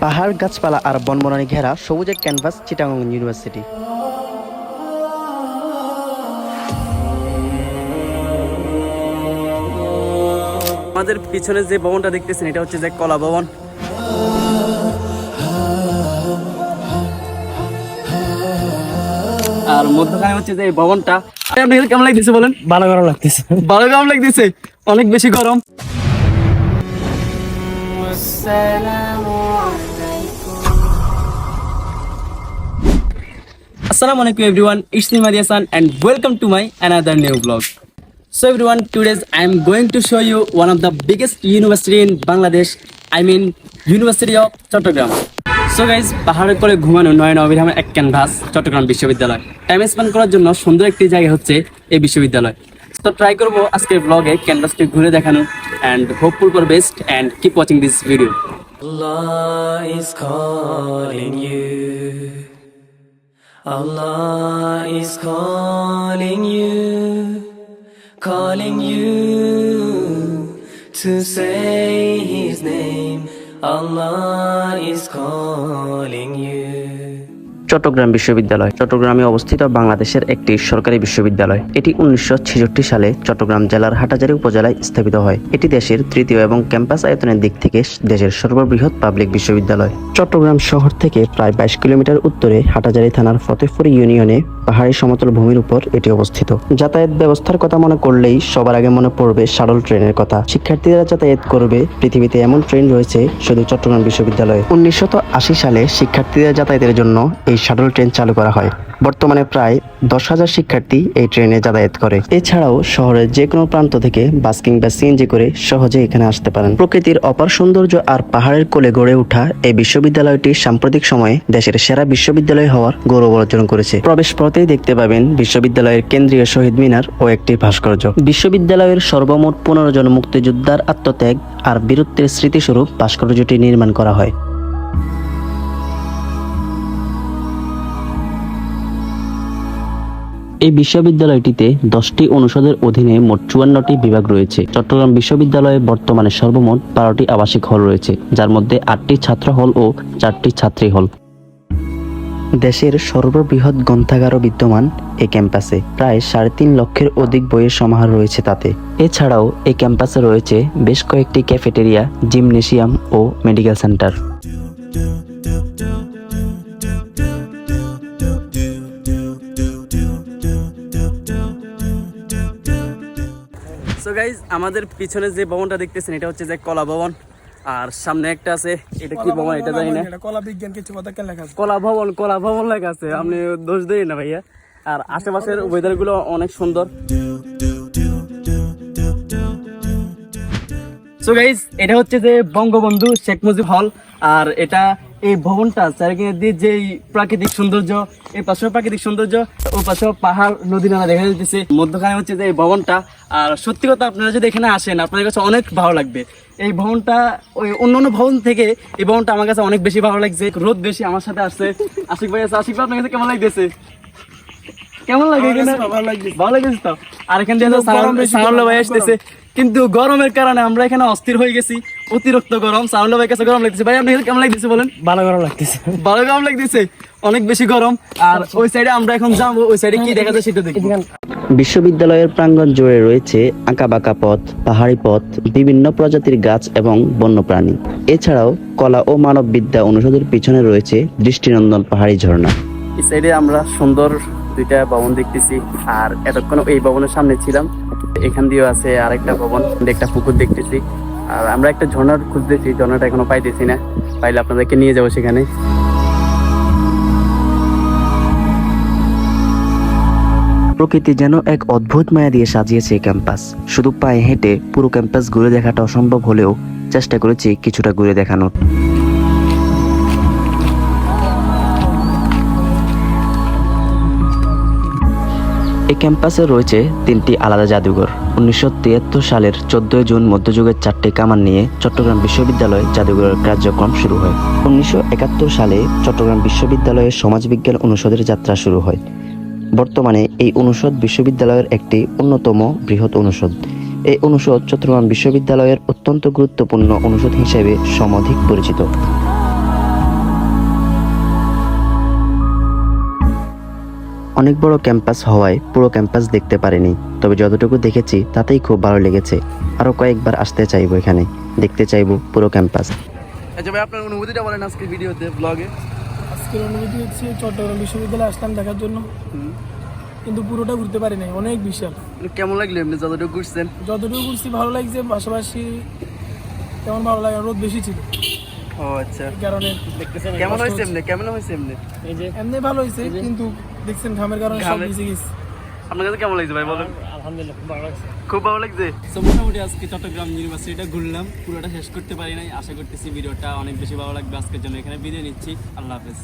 পাহাড়, গাছপালা আর বনবনানী ঘেরা সবুজে ক্যানভাস চিটাগং ইউনিভার্সিটি। আমাদের পিছনে যে ভবনটা দেখতেছেন এটা হচ্ছে যে কলা ভবন। আর মধ্যখানে হচ্ছে যে এই ভবনটা। আপনাদের কেমন লাগতেছে বলেন? ভালো গরম লাগতেছে। ভালো গরম লাগতেছে, অনেক বেশি গরম। Assalamu alaikum everyone, it's me Mahdi Hassan and welcome to my another new vlog. So everyone, today I am going to show you one of the biggest university in Bangladesh, I mean University of Chattogram. So guys, পাহাড়ের কোলে ঘুমানো নয়ন অবিরামের এক canvas Chittagong বিশ্ববিদ্যালয়। Time spend করার জন্য সুন্দর একটি জায়গা হচ্ছে এই বিশ্ববিদ্যালয়। তো ট্রাই করবো আজকের ব্লগে ক্যানভাসটি ঘুরে দেখানো and hopeful for best and keep watching this video. Allah is calling you. Allah is calling you to say His name. Allah is calling you. Chittagong বিশ্ববিদ্যালয় চট্টগ্রামে অবস্থিত বাংলাদেশের একটি সরকারি বিশ্ববিদ্যালয়। এটি 1966 সালে চট্টগ্রাম জেলার হাটাজারী উপজেলায় স্থাপিত হয়। এটি দেশের তৃতীয় এবং ক্যাম্পাস আয়তনের দিক থেকে দেশের সর্ববৃহৎ পাবলিক বিশ্ববিদ্যালয়। চট্টগ্রাম শহর থেকে প্রায় 22 কিলোমিটার উত্তরে হাটাজারী থানার ফতেপুর ইউনিয়নে পাহাড়ি সমতল ভূমির উপর এটি অবস্থিত। যাতায়াত ব্যবস্থার কথা মনে করলেই সবার আগে মনে পড়বে শাটল ট্রেনের কথা। শিক্ষার্থীরা যাতায়াত করবে পৃথিবীতে এমন ট্রেন রয়েছে শুধু চট্টগ্রাম বিশ্ববিদ্যালয়ে। 1980 সালে শিক্ষার্থীদের যাতায়াতের জন্য এই শাটল ট্রেন চালু করা হয়। বর্তমানে প্রায় 10,000 শিক্ষার্থী এই ট্রেনে যাতায়াত করে। এছাড়াও শহরের যে কোনো প্রান্ত থেকে বাস কিংবা সিএনজি করে সহজে এখানে আসতে পারেন। প্রকৃতির অপার সৌন্দর্য আর পাহাড়ের কোলে গড়ে ওঠা এই বিশ্ববিদ্যালয়টি সাম্প্রতিক সময়ে দেশের সেরা বিশ্ববিদ্যালয় হওয়ার গৌরব অর্জন করেছে। প্রবেশ পথেই দেখতে পাবেন বিশ্ববিদ্যালয়ের কেন্দ্রীয় শহীদ মিনার ও একটি ভাস্কর্য। বিশ্ববিদ্যালয়ের সর্বমোট 15 জন মুক্তিযোদ্ধার আত্মত্যাগ আর বীরত্বের স্মৃতিস্বরূপ ভাস্কর্যটি নির্মাণ করা হয়। এই বিশ্ববিদ্যালয়টিতে 10টি অনুষদের অধীনে মোট 54টি বিভাগ রয়েছে। চট্টগ্রাম বিশ্ববিদ্যালয়ে বর্তমানে সর্বমোট 12টি আবাসিক হল রয়েছে, যার মধ্যে 8টি ছাত্র হল ও 4টি ছাত্রী হল। দেশের সর্ববৃহৎ গ্রন্থাগারও বিদ্যমান এই ক্যাম্পাসে। প্রায় 3.5 লক্ষের অধিক বইয়ের সমাহার রয়েছে তাতে। এছাড়াও এই ক্যাম্পাসে রয়েছে বেশ কয়েকটি ক্যাফেটেরিয়া, জিমনেসিয়াম ও মেডিকেল সেন্টার। সো গাইজ, আমাদের পিছনে যে ভবনটা দেখতেছেন এটা হচ্ছে যে কলা ভবন। আর সামনে একটা আছে, এটা কি ভবন এটা জানি না। কলা বিজ্ঞান কিছু কথা কেন লেখা আছে? কলা ভবন লেখা আছে, আপনি দোষ দেই না ভাইয়া। আর আশেপাশের ওয়েদার গুলো অনেক সুন্দর। সো গাইজ, এটা হচ্ছে যে বঙ্গবন্ধু শেখ মুজিব হল। আর এটা এই ভবনটা চারিদিকে দিয়ে যে প্রাকৃতিক সৌন্দর্য, এই পাশেও প্রাকৃতিক সৌন্দর্য, ওই পাশেও পাহাড়, নদী নালা দেখা যাচ্ছে। মধ্যখানে হচ্ছে যে এই ভবনটা। আর সত্যি কথা, আপনারা যদি এখানে আসেন আপনাদের কাছে অনেক ভালো লাগবে। এই ভবনটা ওই অন্যান্য ভবন থেকে এই ভবনটা আমার কাছে অনেক বেশি ভালো লাগছে। রোদ বেশি। আমার সাথে আসছে আশিক ভাই আছে। আশিক ভাই, আপনার কাছে কেমন লাগতেছে? কেমন লাগে? ভালো লাগতেছে তো। আর এখান থেকে সাউন্ড ভাই আসতেছে, কিন্তু গরমের কারণে আমরা এখানে অস্থির হয়ে গেছি। অতিরিক্ত গরম। সাউন্ড ভাই কাছে গরম লাগতেছে। ভাই, আপনার কেমন লাগতেছে বলেন? ভালো গরম লাগতেছে। ভালো গরম লাগতেছে, অনেক বেশি গরম। আর ওই সাইডে আমরা এখন যাবো, ওই সাইডে কি দেখা যায় সেটা দেখি। বিশ্ববিদ্যালয়ের প্রাঙ্গণ জুড়ে রয়েছে আঁকাবাঁকা পথ, পাহাড়ি পথ, বিভিন্ন প্রজাতির গাছ এবং বন্যপ্রাণী। এছাড়াও কলা ও মানববিদ্যা অনুষদের পিছনে রয়েছে দৃষ্টিনন্দন পাহাড়ি ঝর্ণা। এই সাইডে আমরা সুন্দর দুইটা ভবন দেখতেছি। আর এতক্ষণ এই ভবনের সামনে ছিলাম। এখান দিয়েও আছে আরেকটা ভবন, একটা পুকুর দেখতেছি। আর আমরা একটা ঝর্ণার খুঁজতেছি, ঝর্ণাটা এখনো পাইতেছি না। পাইলে আপনাদেরকে নিয়ে যাবো সেখানে। প্রকৃতি যেন এক অদ্ভুত মায়া দিয়ে সাজিয়েছে এই ক্যাম্পাস। শুধু পায়ে হেঁটে পুরো ক্যাম্পাস ঘুরে দেখাটা অসম্ভব হলেও চেষ্টা করেছি কিছুটা ঘুরে দেখানোর। এই ক্যাম্পাসে রয়েছে 3টি আলাদা জাদুঘর। 1973 সালের 14 জুন মধ্যযুগের 4টি কামান নিয়ে চট্টগ্রাম বিশ্ববিদ্যালয়ে জাদুঘরের কার্যক্রম শুরু হয়। 1971 সালে চট্টগ্রাম বিশ্ববিদ্যালয়ের সমাজবিজ্ঞান অনুষদের যাত্রা শুরু হয়। বর্তমানে এই অনুষদ বিশ্ববিদ্যালয়ের একটি অন্যতম বৃহৎ অনুষদ। এই অনুষদ চট্টগ্রাম বিশ্ববিদ্যালয়ের অত্যন্ত গুরুত্বপূর্ণ অনুষদ হিসেবে সমধিক পরিচিত। অনেক বড় ক্যাম্পাস হওয়ায় পুরো ক্যাম্পাস দেখতে পারিনি, তবে যতটুকু দেখেছি তাতেই খুব ভালো লেগেছে। আরো কয়েকবার আসতে চাইবো, এখানে দেখতে চাইবো পুরো ক্যাম্পাস। আচ্ছা ভাই, আপনার অনুভূতিটা বলেন আজকে ভিডিওতে, ব্লগে। আজকের অনুভূতি হচ্ছে চট্টগ্রাম বিশ্ববিদ্যালয়ে আসলাম দেখার জন্য, কিন্তু পুরোটা ঘুরতে পারি নাই, অনেক বিশাল। কেমন লাগলো এমনি যতটুকু ঘুরছেন? যতটুকু ঘুরছি ভালো লাগছে, পাশাপাশি তেমন ভালো লাগে, রোদ বেশি ছিল ও আচ্ছা, এই কারণে। কেমন হয়েছে এমনি? কেমন হয়েছে এমনি? এমনি ভালো হয়েছে, কিন্তু দেখছেন ঘামের কারণে সব ভিজে গেছে। আপনার কাছে কেমন লাগছে ভাই বলেন? আলহামদুলিল্লাহ খুব ভালো লাগছে। খুব ভালো লাগছে। তো মোটামুটি আজকে চট্টগ্রাম ইউনিভার্সিটিটা ঘুরলাম, পুরোটা শেষ করতে পারি নাই। আশা করতেছি ভিডিওটা অনেক বেশি ভালো লাগবে। আজকের জন্য এখানে বিদায় নিচ্ছি। আল্লাহ হাফেজ।